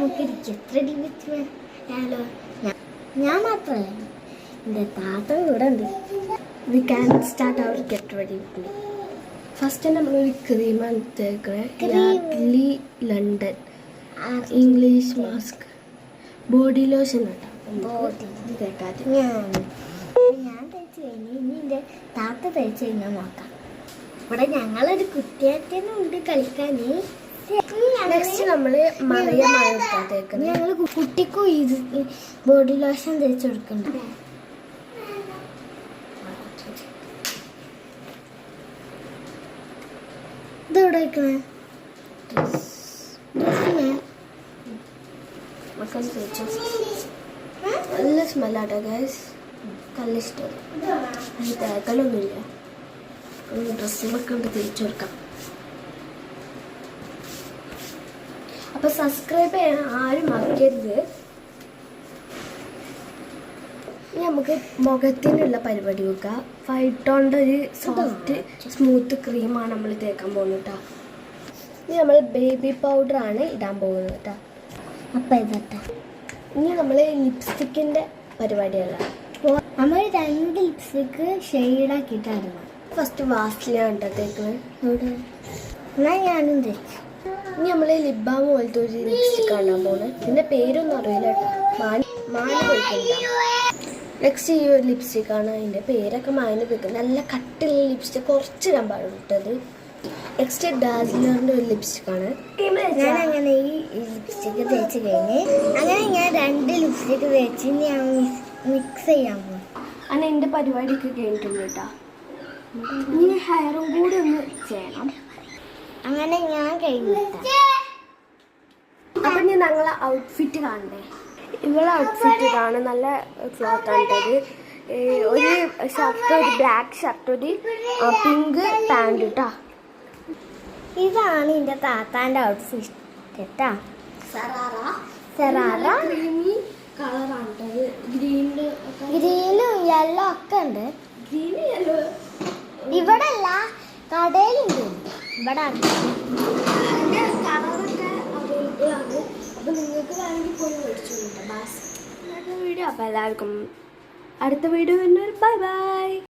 നമുക്ക് എത്ര വെച്ച് ഞാനോ ഞാൻ മാത്രമല്ല എൻ്റെ താത്ത കൂടെ ഉണ്ട്. We can start our get ready with me. First നമ്മൾ ഒരു ക്രീമാണ് Yardley London English mask body lotion ഞാൻ തേച്ച് കഴിഞ്ഞ് ഇനി എൻ്റെ താത്ത തേച്ച് കഴിഞ്ഞാൽ നോക്കാം. ഇവിടെ ഞങ്ങളൊരു കുട്ടിയാറ്റനും ഉണ്ട് കളിക്കാൻ. നെക്സ്റ്റ് നമ്മൾ ഞങ്ങൾ കുട്ടിക്കും ഇത് ബോഡി ലോഷൻ തേച്ച് കൊടുക്കുന്നുണ്ട്. ഇതെവിടെ വയ്ക്കണേ മക്കൾ തേച്ചു. നല്ല സ്മെല്ലാട്ടോ ഗൈസ്, നല്ല ഇഷ്ടം. അത് തേക്കലൊന്നുമില്ല, ഡ്രസ്സിലൊക്കെ ഉണ്ട് തേച്ചു കൊടുക്കാം. അപ്പോൾ സബ്സ്ക്രൈബ് ചെയ്യാൻ ആരും മറക്കരുത്. ഇനി നമുക്ക് മുഖത്തിനുള്ള പരിപാടി വെക്കാം. ഫൈറ്റോണിൻ്റെ ഒരു സോഫ്റ്റ് സ്മൂത്ത് ക്രീമാണ് നമ്മൾ തേക്കാൻ പോകുന്നത് കേട്ടോ. ഇനി നമ്മൾ ബേബി പൗഡറാണ് ഇടാൻ പോകുന്നത് കേട്ടോ. അപ്പം ഇതട്ടെ. ഇനി നമ്മൾ ലിപ്സ്റ്റിക്കിൻ്റെ പരിപാടിയല്ല, നമ്മൾ 2 ലിപ്സ്റ്റിക്ക് ഷെയ്ഡാക്കിയിട്ടാണ്. ഫസ്റ്റ് വാസ്ലിനാണ് കേട്ടോ തേക്കുന്നത്. എന്നാൽ ഞാനും തേച്ചു. ഇനി നമ്മൾ ലിപ് ബാം പോലത്തെ ഒരു ലിപ്സ്റ്റിക്ക് കാണാൻ പോകുന്നത്. ഇതിൻ്റെ പേരൊന്നും അറിയില്ല കേട്ടോ, മാന് പോയിട്ടുണ്ട്. നെക്സ്റ്റ് ഈ ഒരു ലിപ്സ്റ്റിക്കാണ്, അതിൻ്റെ പേരൊക്കെ മാന് പോയിക്കുന്നത്. നല്ല കട്ടിയുള്ള ലിപ്സ്റ്റിക്ക് കുറച്ച് ഇടാൻ പാടുള്ളത്. നെക്സ്റ്റ് ഡാസ്ലറിൻ്റെ ഒരു ലിപ്സ്റ്റിക്കാണ്. ഞാൻ അങ്ങനെ ഈ ലിപ്സ്റ്റിക്ക് തേച്ച് കഴിഞ്ഞ് അങ്ങനെ ഞാൻ 2 ലിപ്സ്റ്റിക്ക് തേച്ച് ഞാൻ മിക്സ് ചെയ്യാൻ പോകും. അങ്ങനെ എൻ്റെ പരിപാടിയൊക്കെ കഴിഞ്ഞിട്ടുണ്ട് കേട്ടോ. ഇനി ഹെയറും കൂടി ഒന്ന് ചെയ്യണം. അങ്ങനെ ഞാൻ കഴിഞ്ഞിട്ട. അപ്പം ഞാൻ ഞങ്ങളെ ഔട്ട്ഫിറ്റ് കാണണ്ടേ. ഇവളെ ഔട്ട്ഫിറ്റ് കാണാൻ നല്ല ക്ലോത്ത് ആണിട്ടത്. ഒരു ഷർട്ട്, ഒരു ബ്ലാക്ക് ഷർട്ട്, ഒരു പിങ്ക് പാൻറ് കേട്ടോ. ഇതാണ് എൻ്റെ താത്താൻ്റെ ഔട്ട്ഫിറ്റ് കേട്ടോ. സെറാറ ക്രീമി കളറാണ് കേട്ടത്. ഗ്രീനും യെല്ലോ ഒക്കെ ഉണ്ട്. ഗ്രീൻ യെല്ലോ ഇവിടെ അല്ല, കടയിലുണ്ട്. ഇവിടെ കളറൊക്കെ അവൈലബിൾ ആണ്. അപ്പോൾ നിങ്ങൾക്ക് വേണമെങ്കിൽ പോയി മേടിച്ചു കേട്ടോ. വീഡിയോ അപ്പോൾ എല്ലാവർക്കും അടുത്ത വീഡിയോ വരുന്നവർ ബൈ ബൈ.